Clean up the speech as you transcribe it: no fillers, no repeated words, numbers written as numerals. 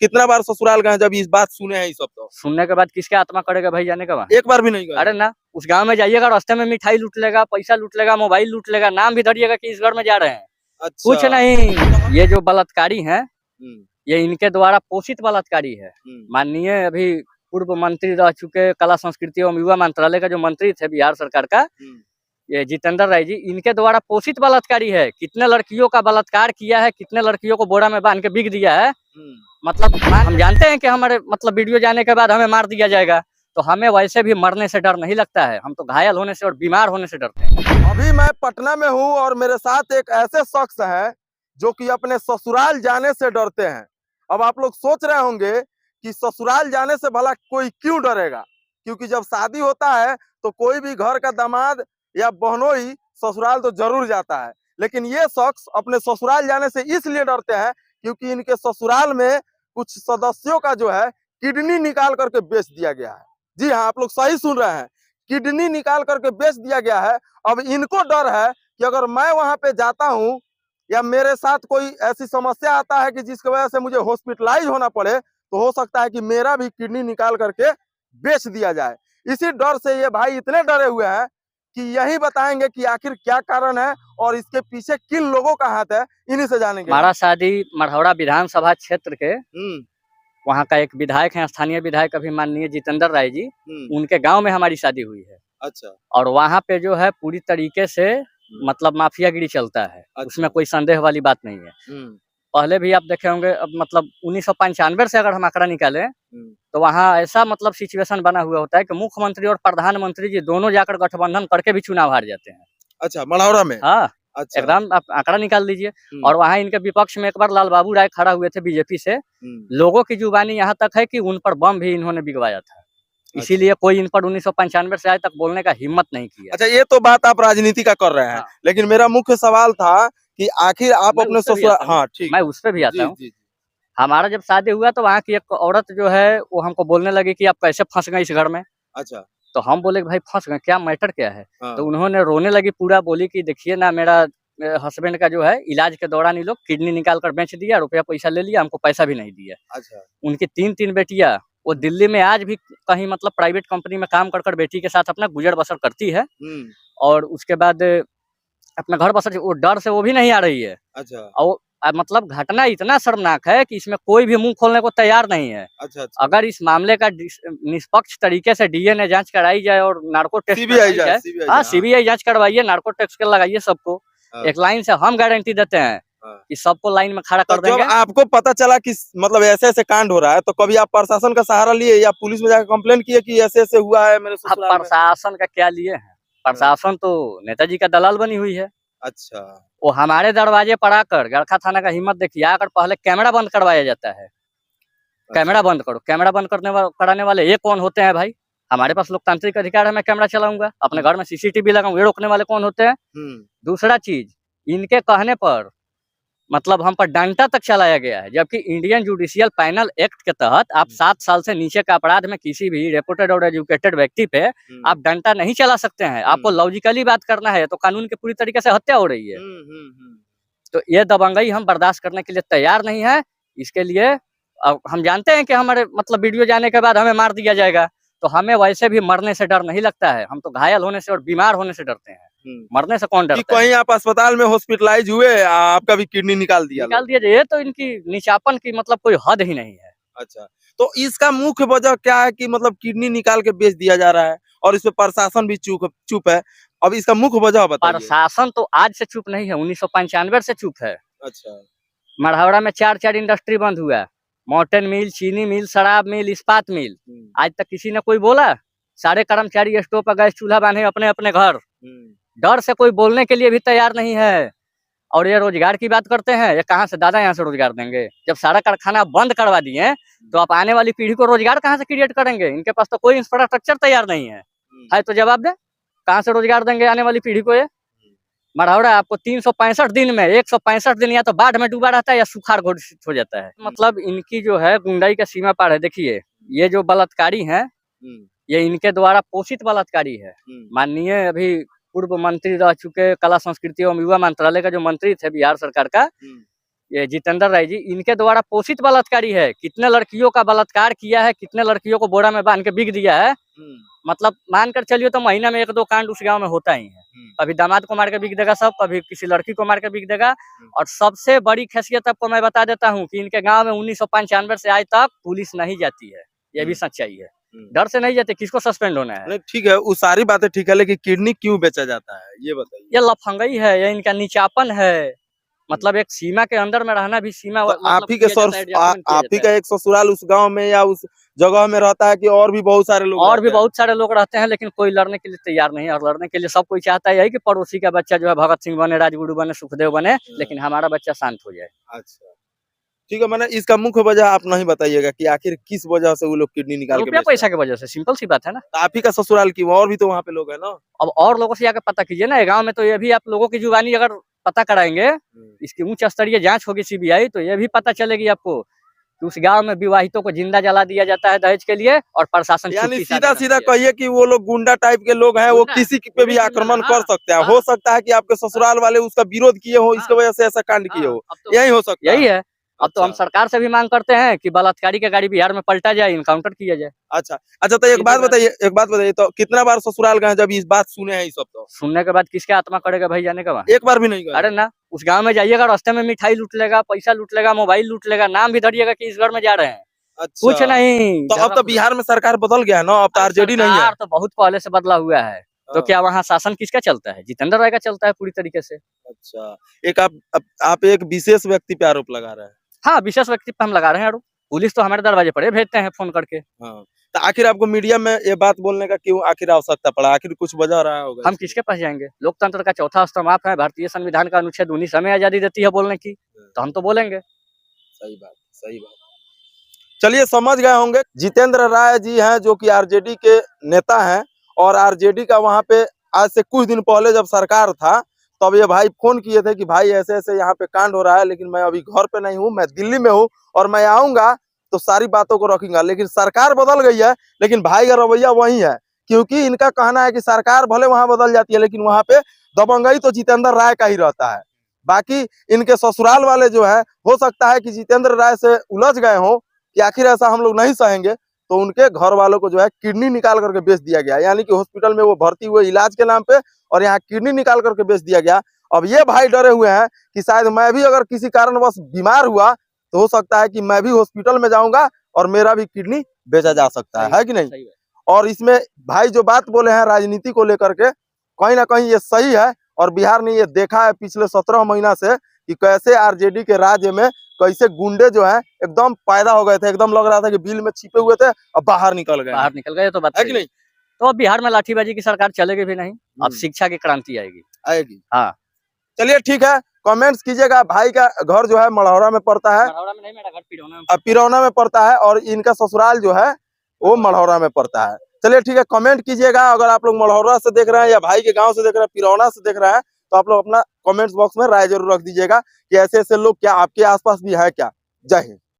कितना बार ससुराल गए जब इस बात सुने हैं? ये सब तो सुनने के बाद किसके आत्मा करेगा भाई जाने का वहाँ? एक बार भी नहीं गए? अरे ना, उस गांव में जाइएगा, रास्ते में मिठाई लूट लेगा, पैसा लूट लेगा, मोबाइल लूट लेगा, नाम भी धरिएगा कि इस घर में जा रहे हैं। अच्छा। कुछ नहीं, ये जो बलात्कारी है हम्म, ये इनके द्वारा पोषित बलात्कारी है। माननीय अभी पूर्व मंत्री रह चुके कला संस्कृति एवं युवा मंत्रालय का जो मंत्री थे बिहार सरकार का, ये जितेंद्र राय जी, इनके द्वारा पोषित बलात्कारी है। कितने लड़कियों का बलात्कार किया है, कितने लड़कियों को बोरा में बांध के बिक दिया है। मतलब हम जानते हैं कि हमारे मतलब वीडियो जाने के बाद हमें मार दिया जाएगा, तो हमें वैसे भी मरने से डर नहीं लगता है। हम तो घायल होने से और बीमार होने से डरते हैं। अभी मैं पटना में हूँ और मेरे साथ एक ऐसे शख्स हैं जो कि अपने ससुराल जाने से डरते हैं। अब आप लोग सोच रहे होंगे कि ससुराल जाने से भला कोई क्यों डरेगा, क्योंकि जब शादी होता है तो कोई भी घर का दामाद या बहनोई ससुराल तो जरूर जाता है, लेकिन ये शख्स अपने ससुराल जाने से इसलिए डरते हैं क्योंकि इनके ससुराल में कुछ सदस्यों का जो है किडनी निकाल करके बेच दिया गया है। जी हाँ, आप लोग सही सुन रहे हैं, किडनी निकाल करके बेच दिया गया है। अब इनको डर है कि अगर मैं वहां पे जाता हूं या मेरे साथ कोई ऐसी समस्या आता है कि जिसकी वजह से मुझे हॉस्पिटलाइज होना पड़े, तो हो सकता है कि मेरा भी किडनी निकाल करके बेच दिया जाए। इसी डर से ये भाई इतने डरे हुए हैं कि यही बताएंगे कि आखिर क्या कारण है और इसके पीछे किन लोगों का हाथ है, इन्हीं से जानेंगे। हमारा शादी मढ़ौरा विधानसभा क्षेत्र के वहाँ का एक विधायक है, स्थानीय विधायक अभी माननीय जितेंद्र राय जी, उनके गांव में हमारी शादी हुई है। अच्छा। और वहाँ पे जो है पूरी तरीके से मतलब माफियागिरी चलता है। अच्छा। उसमें कोई संदेह वाली बात नहीं है। पहले भी आप देखे होंगे, अब मतलब 1995 से अगर हम आंकड़ा निकालें तो वहाँ ऐसा मतलब सिचुएशन बना हुआ होता है कि मुख्यमंत्री और प्रधानमंत्री जी दोनों जाकर गठबंधन करके भी चुनाव हार जाते हैं। अच्छा, मढ़ौरा में? हाँ। अच्छा। एकदम आप आंकड़ा निकाल लीजिए। और वहाँ इनके विपक्ष में एक बार लाल बाबू राय खड़ा हुए थे बीजेपी से। लोगों की जुबानी यहाँ तक है कि उन पर बम भी इन्होंने बिगवाया था। इसीलिए कोई इन पर 1995 से आज तक बोलने का हिम्मत नहीं किया। अच्छा, ये तो बात आप राजनीति का कर रहे हैं। हाँ। लेकिन मेरा मुख्य सवाल था कि आखिर आप अपने ससुराल, हाँ ठीक, मैं उस पर भी आता हूँ। हमारा जब शादी हुआ तो वहाँ की एक औरत जो है वो हमको बोलने लगी कि आप कैसे फंस गए इस घर में। अच्छा। तो हम बोले भाई फंस गए, क्या मैटर क्या है? हाँ। तो उन्होंने रोने लगी पूरा, बोली कि देखिए ना, मेरा हस्बैंड का जो है इलाज के दौरान ये लोग किडनी निकाल कर बेच दिया, रुपया पैसा ले लिया, हमको पैसा भी नहीं दिया। अच्छा। उनकी 3 बेटियां वो दिल्ली में आज भी कहीं मतलब प्राइवेट कंपनी में काम कर बेटी के साथ अपना गुजर बसर करती है। और उसके बाद अपना घर बसर, वो डर से वो भी नहीं आ रही है। अच्छा। और मतलब घटना इतना शर्मनाक है कि इसमें कोई भी मुंह खोलने को तैयार नहीं है। अच्छा, अच्छा। अगर इस मामले का निष्पक्ष तरीके से डीएनए जांच कराई जाए और नार्को टेस्ट कराई जाए, हाँ सीबीआई जांच करवाइए, नार्को टेस्ट लगाइए सबको, एक लाइन से हम गारंटी देते हैं कि सबको लाइन में खड़ा कर देंगे। जब आपको पता चला कि मतलब ऐसे ऐसे कांड हो रहा है, तो कभी आप प्रशासन का सहारा लिए या पुलिस में जाकर कंप्लेंट किए कि ऐसे ऐसे हुआ है मेरे ससुराल में? प्रशासन का क्या लिए है? प्रशासन तो नेताजी का दलाल बनी हुई है। अच्छा। वो हमारे दरवाजे पर आकर, गड़खा थाना का हिम्मत देखिए, आकर पहले कैमरा बंद करवाया जाता है। कैमरा बंद करो, कैमरा बंद कराने वाले ये कौन होते हैं भाई? हमारे पास लोकतांत्रिक अधिकार है, मैं कैमरा चलाऊंगा, अपने घर में सीसीटीवी लगाऊं, ये रोकने वाले कौन होते हैं? दूसरा चीज, इनके कहने पर मतलब हम पर डंडा तक चलाया गया है, जबकि इंडियन जुडिशियल पैनल एक्ट के तहत आप 7 साल से नीचे का अपराध में किसी भी रेपुटेड और एजुकेटेड व्यक्ति पे आप डंडा नहीं चला सकते हैं। आपको लॉजिकली बात करना है तो कानून के पूरी तरीके से हत्या हो रही है। तो ये दबंगई हम बर्दाश्त करने के लिए तैयार नहीं है। इसके लिए हम जानते हैं कि हमारे मतलब वीडियो जाने के बाद हमें मार दिया जाएगा, तो हमें वैसे भी मरने से डर नहीं लगता है। हम तो घायल होने से और बीमार होने से डरते हैं। मरने से कौन डरता है? कहीं आप अस्पताल में हॉस्पिटलाइज हुए, आपका भी किडनी निकाल दिया ये तो इनकी नीचापन की मतलब कोई हद ही नहीं है। अच्छा, तो इसका मुख्य वजह क्या है कि मतलब किडनी निकाल के बेच दिया जा रहा है और इसमें प्रशासन भी चुप है? अब इसका मुख्य वजह बताइए। प्रशासन तो आज से चुप नहीं है, 1995 से चुप है। अच्छा। मढ़ौरा में 4 इंडस्ट्री बंद हुआ, मॉर्टेन मिल, चीनी मिल, शराब मिल, इस्पात मिल। आज तक किसी ने कोई बोला? सारे कर्मचारी स्टोव पर गैस चूल्हा बांधे अपने अपने घर, डर से कोई बोलने के लिए भी तैयार नहीं है। और ये रोजगार की बात करते हैं, ये कहाँ से दादा यहाँ से रोजगार देंगे? जब सारा कारखाना बंद करवा दिए तो आप आने वाली पीढ़ी को रोजगार कहाँ से क्रिएट करेंगे? इनके पास तो कोई इंफ्रास्ट्रक्चर तैयार नहीं है तो जवाब दे, कहाँ से रोजगार देंगे आने वाली पीढ़ी को? ये मढ़ौरा आपको 365 दिन में 165 दिन या तो बाढ़ में डूबा रहता है या सुखाड़ घोषित हो जाता है। मतलब इनकी जो है गुंडाई का सीमा पार है। देखिए, ये जो बलात्कारी है ये इनके द्वारा पोषित बलात्कारी है। माननीय अभी पूर्व मंत्री रह चुके कला संस्कृति एवं युवा मंत्रालय का जो मंत्री थे बिहार सरकार का, ये जितेंद्र राय जी, इनके द्वारा पोषित बलात्कारी है। कितने लड़कियों का बलात्कार किया है, कितने लड़कियों को बोरा में बांध के बिक दिया है। मतलब मानकर चलिए तो महीना में 1-2 कांड उस गांव में होता ही है। कभी दामाद को मार के बिक देगा सब, कभी किसी लड़की को मार के बिक देगा। और सबसे बड़ी खासियत आपको मैं बता देता हूँ कि इनके गांव में 1995 से आज तक पुलिस नहीं जाती है। ये भी सच्चाई है। डर से नहीं जाते, किसको सस्पेंड होना है। नहीं ठीक है, वो सारी बातें ठीक है, लेकिन किडनी क्यों बेचा जाता है ये बताइए। ये लफंगई है, ये इनका नीचापन है। मतलब एक सीमा के अंदर में रहना भी सीमा तो मतलब आप ही के किया जाता है, adjustment किया आप ही जाता का है। एक ससुराल उस गांव में या उस जगह में रहता है कि और भी बहुत सारे लोग और भी रहते हैं? बहुत सारे लोग रहते हैं, लेकिन कोई लड़ने के लिए तैयार नहीं है। और लड़ने के लिए सब कोई चाहता है कि पड़ोसी का बच्चा जो है भगत सिंह बने, राजगुरु बने, सुखदेव बने, लेकिन हमारा बच्चा शांत हो जाए। अच्छा ठीक है, मैंने इसका मुख्य वजह आप नहीं बताइएगा कि आखिर किस वजह से वो लोग किडनी निकाल के रुपया बेचते पैसा हैं। की वजह से, सिंपल सी बात है ना। तो आप ही का ससुराल क्यों, और भी तो वहाँ पे लोग हैं ना। अब और लोगों से जाकर पता कीजिए ना, गांव में तो ये भी आप लोगों की जुबानी अगर पता कराएंगे, इसकी उच्च स्तरीय जांच होगी सीबीआई, तो ये भी पता चलेगी आपको कि उस गांव में विवाहितों को जिंदा जला दिया जाता है दहेज के लिए, और प्रशासन यानी छुट्टी सीधा साझा सीधा रखती है। कहिए कि वो लोग गुंडा टाइप के लोग हैं, वो गुंडा, किसी पे भी पूरे आक्रमण criminal, कर सकते हैं। हाँ। हो सकता है कि आपके ससुराल वाले उसका विरोध किए हो, इसके वजह से ऐसा कांड किए हो, अब तो यही हो सकता यही है। है। अब तो हम अच्छा सरकार से भी मांग करते हैं कि बलात्कारी का गाड़ी बिहार में पलटा जाए, इनकाउंटर किया जाए। अच्छा अच्छा, तो सीधी बात है। एक बात बताइए, तो कितना बार ससुराल गए जब इस बात सुने हैं ये सब? तो सुनने के बाद किसका आत्मा करेगा भाई जाने का वहाँ। एक बार भी नहीं गए? अरे ना, उस गांव में जाइएगा, रास्ते में मिठाई लूट लेगा, पैसा लूट लेगा, मोबाइल लूट लेगा, नाम भी धरिएगा कि इस घर में जा रहे हैं। कुछ अच्छा, नहीं। तो अब तो बिहार में सरकार बदल गया है ना, अब तो आरजेडी नहीं है। सरकार तो बहुत पहले से बदला हुआ है। तो हाँ। क्या वहाँ शासन किसका चलता है? जितेंद्र राय का चलता है पूरी तरीके से। अच्छा, एक आप एक विशेष व्यक्ति पे आरोप लगा रहे हैं। हाँ, विशेष व्यक्ति पे हम लगा रहे हैं आरोप। पुलिस तो हमारे दरवाजे पर ही भेजते हैं फोन करके। हाँ, तो आखिर आपको मीडिया में ये बात बोलने का क्यों आखिर आवश्यकता पड़ा? आखिर कुछ वजह रहा होगा हम इसकी? किसके पास जाएंगे? लोकतंत्र का चौथा स्तंभ आप है। भारतीय संविधान का अनुच्छेद 19 हमें आजादी देती है बोलने की, तो हम तो बोलेंगे। सही बात, सही बात। चलिए, समझ गए होंगे, जितेंद्र राय जी हैं जो कि आरजेडी के नेता हैं, और आरजेडी का वहां पे आज से कुछ दिन पहले जब सरकार था, तब ये भाई फोन किए थे कि भाई ऐसे ऐसे यहाँ पे कांड हो रहा है, लेकिन मैं अभी घर पे नहीं हूँ, मैं दिल्ली में हूँ, और मैं आऊंगा तो सारी बातों को रखूंगा। लेकिन सरकार बदल गई है, लेकिन भाई का रवैया वही है, क्योंकि इनका कहना है कि सरकार भले वहां बदल जाती है, लेकिन वहां पे दबंगई तो जितेंद्र राय का ही रहता है। बाकी इनके ससुराल वाले जो है, हो सकता है कि जितेंद्र राय से उलझ गए हों कि आखिर ऐसा हम लोग नहीं सहेंगे, तो उनके घर वालों को जो है किडनी निकाल करके बेच दिया गया। यानी कि हॉस्पिटल में वो भर्ती हुए इलाज के नाम पे, और यहाँ किडनी निकाल करके बेच दिया गया। अब ये भाई डरे हुए हैं कि शायद मैं भी अगर किसी कारणवश बीमार हुआ, तो हो सकता है कि मैं भी हॉस्पिटल में जाऊंगा और मेरा भी किडनी बेचा जा सकता है कि नहीं? और इसमें भाई जो बात बोले हैं राजनीति को लेकर के, कहीं ना कहीं ये सही है। और बिहार ने ये देखा है पिछले 17 महीना से कि कैसे आरजेडी के राज्य में कैसे गुंडे जो है एकदम पैदा हो गए थे, एकदम लग रहा था कि बिल में छिपे हुए थे, अब बाहर निकल गए। बाहर निकल गए तो बात है सही कि है। नहीं? तो अब बिहार में लाठीबाजी की सरकार चलेगी भी नहीं, अब शिक्षा की क्रांति आएगी। आएगी। हाँ, चलिए ठीक है, कमेंट्स कीजिएगा। भाई का घर जो है मढ़ौरा में पड़ता है, मढ़ौरा में नहीं, मेरा घर पिरौना में। पिरौना में पड़ता है, और इनका ससुराल जो है वो मढ़ौरा में पड़ता है। चलिए ठीक है, कमेंट कीजिएगा। अगर आप लोग मढ़ौरा से देख रहे हैं या भाई के गांव से देख रहे हैं, पिरौना से देख रहे हैं, तो आप लोग अपना कमेंट्स बॉक्स में राय जरूर रख दीजिएगा कि ऐसे ऐसे लोग क्या आपके आसपास भी है क्या। जय हिंद।